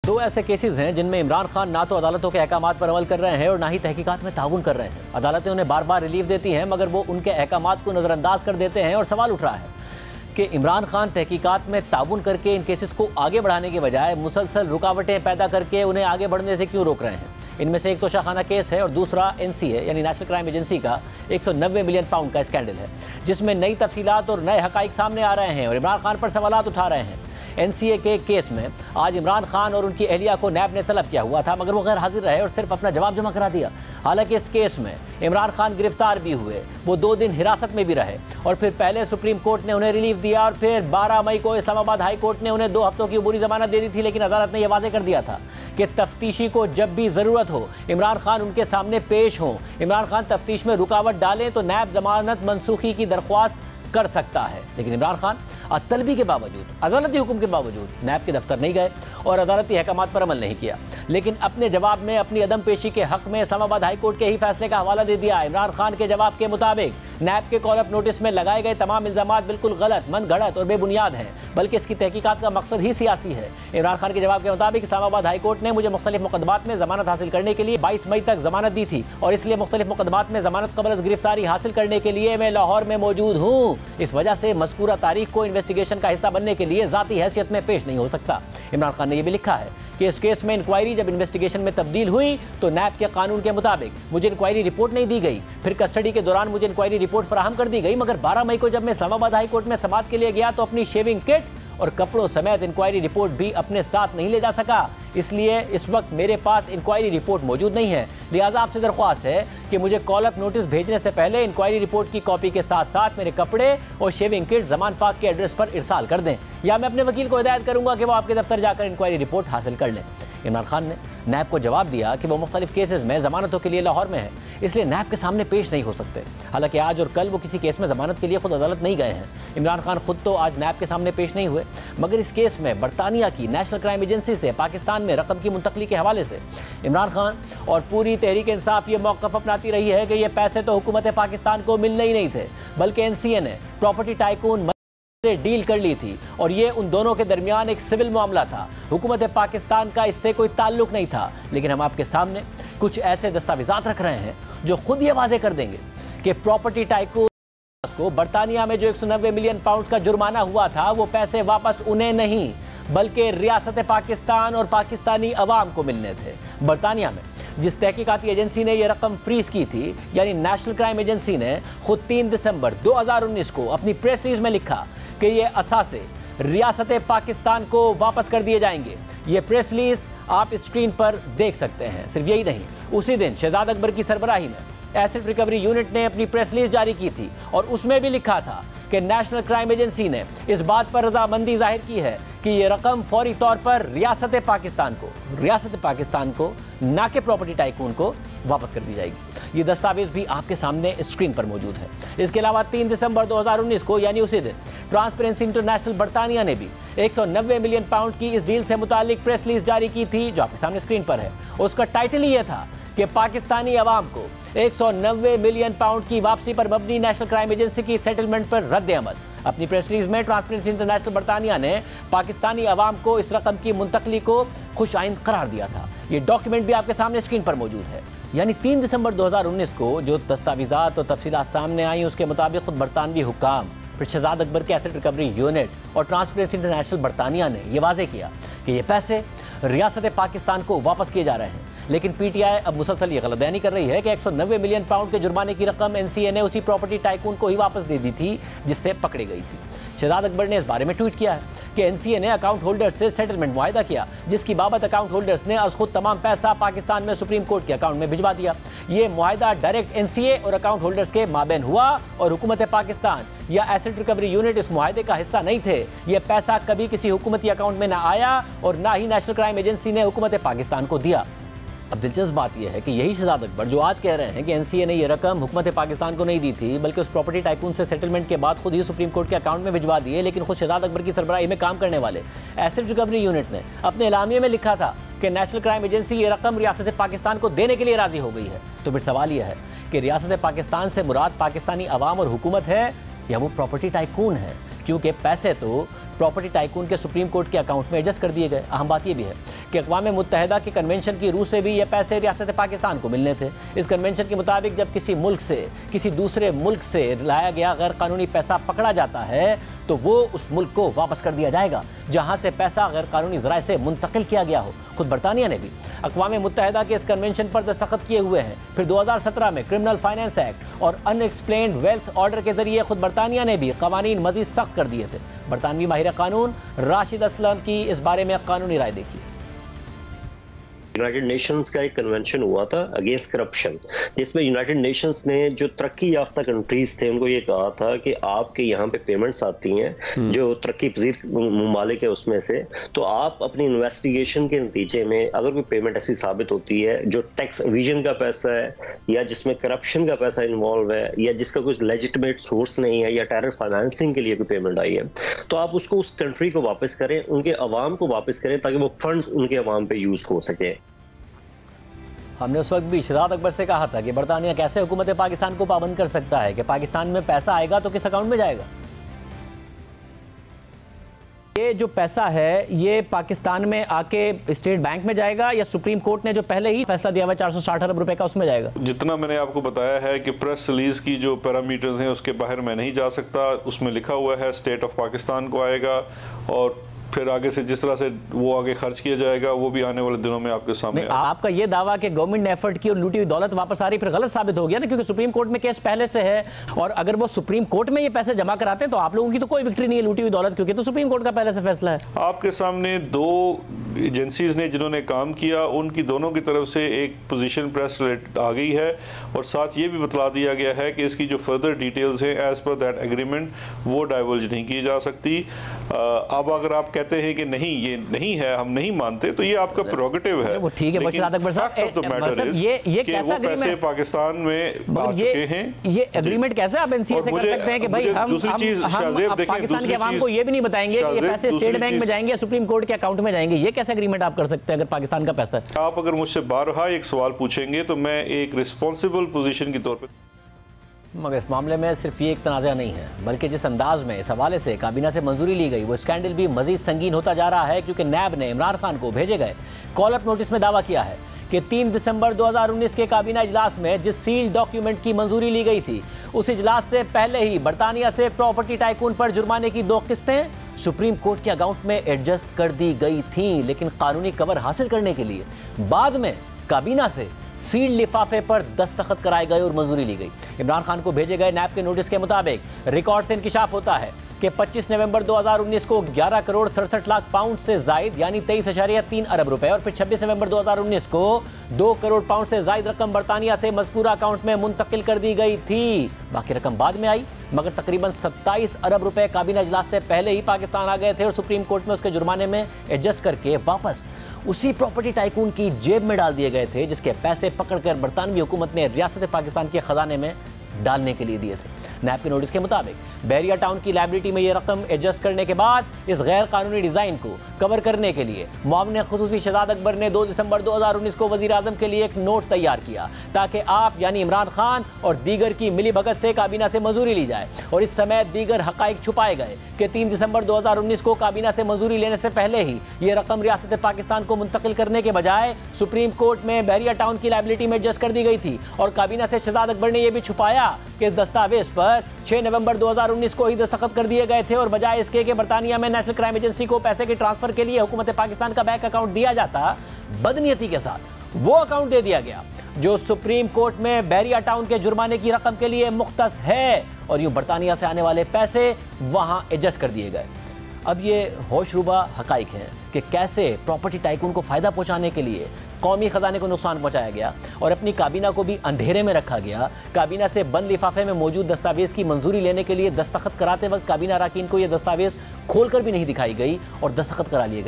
दो ऐसे केसेस हैं जिनमें इमरान खान ना तो अदालतों के अहकामात पर अमल कर रहे हैं और ना ही तहकीकात में ताउन कर रहे हैं। अदालतें उन्हें बार बार रिलीफ देती हैं मगर वो उनके अहकामात को नज़रअंदाज कर देते हैं और सवाल उठ रहा है कि इमरान खान तहकीकात में ताउन करके इन केसेस को आगे बढ़ाने के बजाय मुसलसल रुकावटें पैदा करके उन्हें आगे बढ़ने से क्यों रोक रहे हैं। इनमें से एक तो शाखाना केस है और दूसरा NCA यानी नेशनल क्राइम एजेंसी का 190 मिलियन पाउंड का स्कैंडल है, जिसमें नई तफसीलात और नए हकाइक सामने आ रहे हैं और इमरान खान पर सवालात उठा रहे हैं। NCA के केस में आज इमरान खान और उनकी अहलिया को नैब ने तलब किया हुआ था मगर वो गैर हाजिर रहे और सिर्फ अपना जवाब जमा करा दिया। हालांकि इस केस में इमरान खान गिरफ्तार भी हुए, वो 2 दिन हिरासत में भी रहे और फिर पहले सुप्रीम कोर्ट ने उन्हें रिलीफ दिया और फिर 12 मई को इस्लामाबाद हाई कोर्ट ने उन्हें 2 हफ्तों की अबूरी जमानत दे दी थी। लेकिन अदालत ने यह वाज़ेह कर दिया था कि तफ्तीशी को जब भी ज़रूरत हो इमरान खान उनके सामने पेश हों, इमरान खान तफ्तीश में रुकावट डालें तो नैब जमानत मनसूखी की दरख्वास्त कर सकता है। लेकिन इमरान खान तलबी के बावजूद, अदालती हुक्म के बावजूद नैब के दफ्तर नहीं गए और अदालती अहकामात पर अमल नहीं किया, लेकिन अपने जवाब में अपनी अदम पेशी के हक में इस्लामाबाद हाई कोर्ट के ही फैसले का हवाला दे दिया। इमरान खान के जवाब के मुताबिक नैब के कॉल अप नोटिस में लगाए गए तमाम इल्जामात बिल्कुल गलत, मनगढ़ंत और बेबुनियाद हैं, बल्कि इसकी तहकीकात का मकसद ही सियासी है। इमरान खान के जवाब के मुताबिक इस्लामाबाद हाई कोर्ट ने मुझे मुख्तलिफ मुकदमात में जमानत हासिल करने के लिए 22 मई तक जमानत दी थी और इसलिए मुख्तलिफ मुकदमात में जमानत कबल अज़ गिरफ्तारी हासिल करने के लिए मैं लाहौर में मौजूद हूँ। इस वजह से मज़कूरा तारीख को इन्वेस्टिगेशन का हिस्सा बनने के लिए ज़ाती हैसियत में पेश नहीं हो सकता। इमरान खान ने यह भी लिखा है कि इस केस में इंक्वायरी जब इन्वेस्टिगेशन में तब्दील हुई तो नैब के कानून के मुताबिक मुझे इंक्वायरी रिपोर्ट नहीं दी गई, फिर कस्टडी के दौरान मुझे इंक्वायरी रिपोर्ट फराहम कर दी गई, मगर 12 मई को जब मैं इस्लामाबाद हाई कोर्ट में समाअत के लिए गया तो अपनी शेविंग किट और कपड़ों समेत इंक्वायरी रिपोर्ट भी अपने साथ नहीं ले जा सका। इसलिए इस वक्त मेरे पास इंक्वायरी रिपोर्ट मौजूद नहीं है। लिहाजा आपसे दरख्वास्त है कि मुझे कॉल अप नोटिस भेजने से पहले इंक्वायरी रिपोर्ट की कॉपी के साथ साथ मेरे कपड़े और शेविंग किट जमान पाक के एड्रेस पर इरसाल कर दें, या मैं अपने वकील को हिदायत करूंगा कि वो आपके दफ्तर जाकर इंक्वायरी रिपोर्ट हासिल कर लें। इमरान खान ने नैब को जवाब दिया कि वो मुख्तलिफ केसेस में जमानतों के लिए लाहौर में है, इसलिए नैब के सामने पेश नहीं हो सकते। हालांकि आज और कल वो किसी केस में जमानत के लिए खुद अदालत नहीं गए हैं। इमरान खान खुद तो आज नैब के सामने पेश नहीं हुए, मगर इस केस में बरतानिया की नेशनल क्राइम एजेंसी से पाकिस्तान में रकम की मुंतकली के हवाले से इमरान खान और पूरी तहरीक इंसाफ ये मौक़िफ़ अपनाती रही है कि ये पैसे तो हुकूमत पाकिस्तान को मिलने ही नहीं थे, बल्कि NCA ने प्रॉपर्टी टाइकून से डील कर ली थी और ये उन दोनों के दरमियान एक सिविल मामला था। हुकूमत पाकिस्तान का इससे कोई ताल्लुक नहीं था। लेकिन हम आपके सामने कुछ ऐसे दस्तावेज़ात रख रहे हैं जो खुद ये वाज़ेह कर देंगे कि प्रॉपर्टी टाइकून को बरतानिया में जो 190 मिलियन पाउंड का जुर्माना हुआ था वो पैसे वापस उन्हें नहीं बल्कि रियासत पाकिस्तान और पाकिस्तानी अवाम को मिलने थे। बरतानिया में जिस तहकीकाती एजेंसी ने यह रकम फ्रीज की थी यानी नेशनल क्राइम एजेंसी ने खुद 3 दिसंबर 2019 को अपनी प्रेस रिलीज में लिखा कि ये असासे रियासत पाकिस्तान को वापस कर दिए जाएंगे। ये प्रेस रिलीज आप स्क्रीन पर देख सकते हैं। सिर्फ यही नहीं, उसी दिन शहजाद अकबर की सरबराही में एसिड रिकवरी यूनिट ने अपनी प्रेस रिलीज जारी की थी और उसमें भी लिखा था कि नेशनल क्राइम एजेंसी ने इस बात पर रजामंदी जाहिर की है कि ये रकम फौरी तौर पर रियासत पाकिस्तान को ना कि प्रॉपर्टी टाइकून को वापस कर दी जाएगी। ये दस्तावेज भी आपके सामने स्क्रीन पर मौजूद है। इसके अलावा 3 दिसंबर 2019 को यानी उसी दिन ट्रांसपेरेंसी इंटरनेशनल बरतानिया ने भी 190 मिलियन पाउंड की इस डील से मुतालिक प्रेस रिलीज जारी की थी जो आपके सामने स्क्रीन पर है। उसका टाइटल ही यह था कि पाकिस्तानी अवाम को 190 मिलियन पाउंड की वापसी पर मबनी नेशनल क्राइम एजेंसी की सेटलमेंट पर रद्द अमल। अपनी प्रेस रिलीज में ट्रांसपेरेंसी इंटरनेशनल बरतानिया ने पाकिस्तानी अवाम को इस रकम की मुंतकली को खुश आइंद करार दिया था। ये डॉक्यूमेंट भी आपके सामने स्क्रीन पर मौजूद है। यानी 3 दिसंबर 2019 को जो दस्तावेज़ात और तफसीलात सामने आई उसके मुताबिक खुद बरतानवी हुक्काम, फिर शहजाद अकबर के एसिड रिकवरी यूनिट और ट्रांसपेरेंसी इंटरनेशनल बरतानिया ने यह वाज़ेह किया कि ये पैसे रियासत पाकिस्तान को वापस किए जा रहे हैं। लेकिन PTI अब मुसलसल ये गलत बयानी कर रही है कि 190 मिलियन पाउंड के जुर्माने की रकम NCA ने उसी प्रॉपर्टी टाइकून को ही वापस दे दी थी जिससे पकड़ी गई थी। शहजाद अकबर ने इस बारे में ट्वीट किया है कि NCA ने अकाउंट होल्डर्स से सेटलमेंट मुआहिदा किया जिसकी बाबत अकाउंट होल्डर्स ने आज खुद तमाम पैसा पाकिस्तान में सुप्रीम कोर्ट के अकाउंट में भिजवा दिया। ये मुआहिदा डायरेक्ट NCA और अकाउंट होल्डर्स के माबेन हुआ और हुकूमत पाकिस्तान या एसिड रिकवरी यूनिट इस मुआहिदे का हिस्सा नहीं थे। यह पैसा कभी किसी हुकूमती अकाउंट में ना आया और ना ही नेशनल क्राइम एजेंसी ने हुकूमत पाकिस्तान को दिया। अब दिलचस्प बात यह है कि यही शहजाद अकबर जो आज कह रहे हैं कि NCA ने यह रकम हुकूमत पाकिस्तान को नहीं दी थी बल्कि उस प्रॉपर्टी टाइकून से सेटलमेंट के बाद खुद ही सुप्रीम कोर्ट के अकाउंट में भिजवा दिए, लेकिन खुद शहजाद अकबर की सरबराही में काम करने वाले एसिड रिकवरी यूनिट ने अपने एलामिये में लिखा था कि नेशनल क्राइम एजेंसी ये रकम रियासत पाकिस्तान को देने के लिए राजी हो गई है। तो फिर सवाल यह है कि रियासत पाकिस्तान से मुराद पाकिस्तानी अवाम और हुकूमत है या वो प्रॉपर्टी टाइकून है? क्योंकि पैसे तो प्रॉपर्टी टाइकून के सुप्रीम कोर्ट के अकाउंट में एडजस्ट कर दिए गए। अहम बात यह भी है कि अक़वाम मुत्तहिदा के कन्वेंशन की रूह से भी ये पैसे रियासत पाकिस्तान को मिलने थे। इस कन्वेंशन के मुताबिक जब किसी मुल्क से किसी दूसरे मुल्क से लाया गया गैर कानूनी पैसा पकड़ा जाता है तो वो उस मुल्क को वापस कर दिया जाएगा जहां से पैसा गैर कानूनी ज़राए से मुंतकिल किया गया हो। खुद बरतानिया ने भी अक़वाम मुत्तहिदा के इस कन्वेंशन पर दस्तखत किए हुए हैं। फिर 2017 में क्रिमिनल फाइनेंस एक्ट और अनएक्सप्लेन्ड वेल्थ ऑर्डर के जरिए खुद बरतानिया ने भी कवानीन मजीद सख्त कर दिए थे। बरतानवी माहिर कानून राशिद असलम की इस बारे में कानूनी राय देखिए। यूनाइटेड नेशंस का एक कन्वेंशन हुआ था अगेंस्ट करप्शन, जिसमें यूनाइटेड नेशंस ने जो तरक्की याफ्ता कंट्रीज थे उनको ये कहा था कि आपके यहाँ पे पेमेंट्स आती हैं जो तरक्की पजीर ममालिक है उसमें से, तो आप अपनी इन्वेस्टिगेशन के नतीजे में अगर कोई पेमेंट ऐसी साबित होती है जो टैक्स एविजन का पैसा है या जिसमें करप्शन का पैसा इन्वॉल्व है या जिसका कुछ लेजिटिमेट सोर्स नहीं है या टेरर फाइनेंसिंग के लिए कोई पेमेंट आई है, तो आप उसको उस कंट्री को वापस करें, उनके अवाम को वापस करें ताकि वो फंड्स उनके अवाम पे यूज हो सके। हमने उस वक्त भी शहजाद अकबर से कहा था कि बरतानिया कैसे हुकूमत पाकिस्तान को पाबंद कर सकता है कि पाकिस्तान में पैसा आएगा तो किस अकाउंट में जाएगा। ये जो पैसा है ये पाकिस्तान में आके स्टेट बैंक में जाएगा या सुप्रीम कोर्ट ने जो पहले ही फैसला दिया हुआ 460 अरब रुपए का उसमें जाएगा। जितना मैंने आपको बताया है कि प्रेस रिलीज की जो पैरामीटर्स हैं उसके बाहर मैं नहीं जा सकता। उसमें लिखा हुआ है स्टेट ऑफ पाकिस्तान को आएगा और फिर आगे से जिस तरह से वो आगे खर्च किया जाएगा वो भी आने वाले दिनों में आपके सामने। आपका ये दावा कि गवर्नमेंट ने एफर्ट की और लूटी हुई दौलत वापस आ रही फिर गलत साबित हो गया ना, क्योंकि सुप्रीम कोर्ट में केस पहले से है और अगर वो सुप्रीम कोर्ट में ये पैसे जमा कराते तो आप लोगों की तो कोई विक्ट्री नहीं है लूटी हुई दौलत, क्योंकि तो सुप्रीम कोर्ट का पहले से फैसला है। आपके सामने दो एजेंसीज ने जिन्होंने काम किया उनकी दोनों की तरफ से एक पोजीशन प्रेस आ गई है और साथ ये भी बतला दिया गया है कि इसकी जो फर्दर डिटेल्स हैं एज पर दैट एग्रीमेंट वो डाइवर्ज नहीं की जा सकती। अब अगर आप कहते हैं कि नहीं ये नहीं है, हम नहीं मानते, तो ये आपका प्रोगेटिव है। वो ठीक है, ये कैसा पैसे पाकिस्तान में आ चुके हैं। ये एग्रीमेंट कैसे आप एनसीए से कर सकते हैं कि भाई हम पाकिस्तान के अवाम को ये भी नहीं बताएंगे कि ये पैसे स्टेट बैंक में जाएंगे या सुप्रीम कोर्ट के अकाउंट में जाएंगे। ये कैसे एग्रीमेंट आप कर सकते हैं अगर पाकिस्तान का पैसा है? आप अगर मुझसे बारहा एक सवाल पूछेंगे तो मैं एक रिस्पॉन्सिबल पोजीशन के तौर पर, मगर इस मामले में सिर्फ ये एक तनाज़ा नहीं है बल्कि जिस अंदाज में इस हवाले से काबीना से मंजूरी ली गई वो स्कैंडल भी मजीद संगीन होता जा रहा है, क्योंकि नैब ने इमरान खान को भेजे गए कॉल अप नोटिस में दावा किया है कि 3 दिसंबर 2019 के काबीना इजलास में जिस सील डॉक्यूमेंट की मंजूरी ली गई थी उस इजलास से पहले ही बरतानिया से प्रॉपर्टी टाइकून पर जुर्माने की 2 किस्तें सुप्रीम कोर्ट के अकाउंट में एडजस्ट कर दी गई थीं, लेकिन कानूनी कवर हासिल करने के लिए बाद में काबीना से सील लिफाफे पर दस्तखत कराए गए और मंजूरी ली गई। इमरान खान को भेजे गए नैब के नोटिस के मुताबिक रिकॉर्ड से इंकिशाफ होता है कि 25 नवंबर 2019 को 11 करोड़ 67 लाख पाउंड से जायद यानी 23.3 अरब रुपए और फिर 26 नवंबर 2019 को 2 करोड़ पाउंड से जायद रकम बरतानिया से मज़कूरा अकाउंट में मुंतकिल कर दी गई थी। बाकी रकम बाद में आई, मगर तकरीबन 27 अरब रुपए काबीना इजलास से पहले ही पाकिस्तान आ गए थे और सुप्रीम कोर्ट में उसके जुर्माने में एडजस्ट करके वापस उसी प्रॉपर्टी टाइकून की जेब में डाल दिए गए थे जिसके पैसे पकड़कर बरतानवी हुकूमत ने रियासत पाकिस्तान के खजाने में डालने के लिए दिए थे। नैब के नोटिस के मुताबिक बहरिया टाउन की लाइबिलिटी में यह रकम एडजस्ट करने के बाद इस गैर कानूनी डिज़ाइन को कवर करने के लिए मुआविन खुसूसी शहजाद अकबर ने 2 दिसंबर 2019 को वज़ीर आज़म के लिए एक नोट तैयार किया ताकि आप यानी इमरान खान और दीगर की मिली भगत से काबीना से मंजूरी ली जाए। और इस समय दीगर हक़ाइक़ छुपाए गए कि 3 दिसंबर 2019 को काबीना से मंजूरी लेने से पहले ही ये रकम रियासत पाकिस्तान को मुंतकिल करने के बजाय सुप्रीम कोर्ट में बहरिया टाउन की लाइबिलिटी में एडजस्ट कर दी गई थी। और काबीना से शहजाद अकबर ने यह भी छुपाया कि इस दस्तावेज पर 6 नवंबर 2019 को ही दस्तखत कर दिए गए थे और बजाय इसके कि बरतानिया में नेशनल क्राइम एजेंसी को पैसे के ट्रांसफर के लिए हुकूमत पाकिस्तान का बैंक अकाउंट दिया जाता, बदनीयती के साथ वो अकाउंट दे दिया गया जो सुप्रीम कोर्ट में बहरिया टाउन के जुर्माने की रकम के लिए मुख्तस है और यूं बरतानिया से आने वाले पैसे वहां एडजस्ट कर दिए गए। अब ये होशरुबा हकाइक हैं कि कैसे प्रॉपर्टी टाइकून को फ़ायदा पहुंचाने के लिए कौमी ख़जाने को नुकसान पहुंचाया गया और अपनी काबीना को भी अंधेरे में रखा गया। काबीना से बंद लिफाफे में मौजूद दस्तावेज़ की मंजूरी लेने के लिए दस्तखत कराते वक्त काबीना अरकान को यह दस्तावेज़ खोलकर भी नहीं दिखाई गई और दस्तखत करा लिए गए।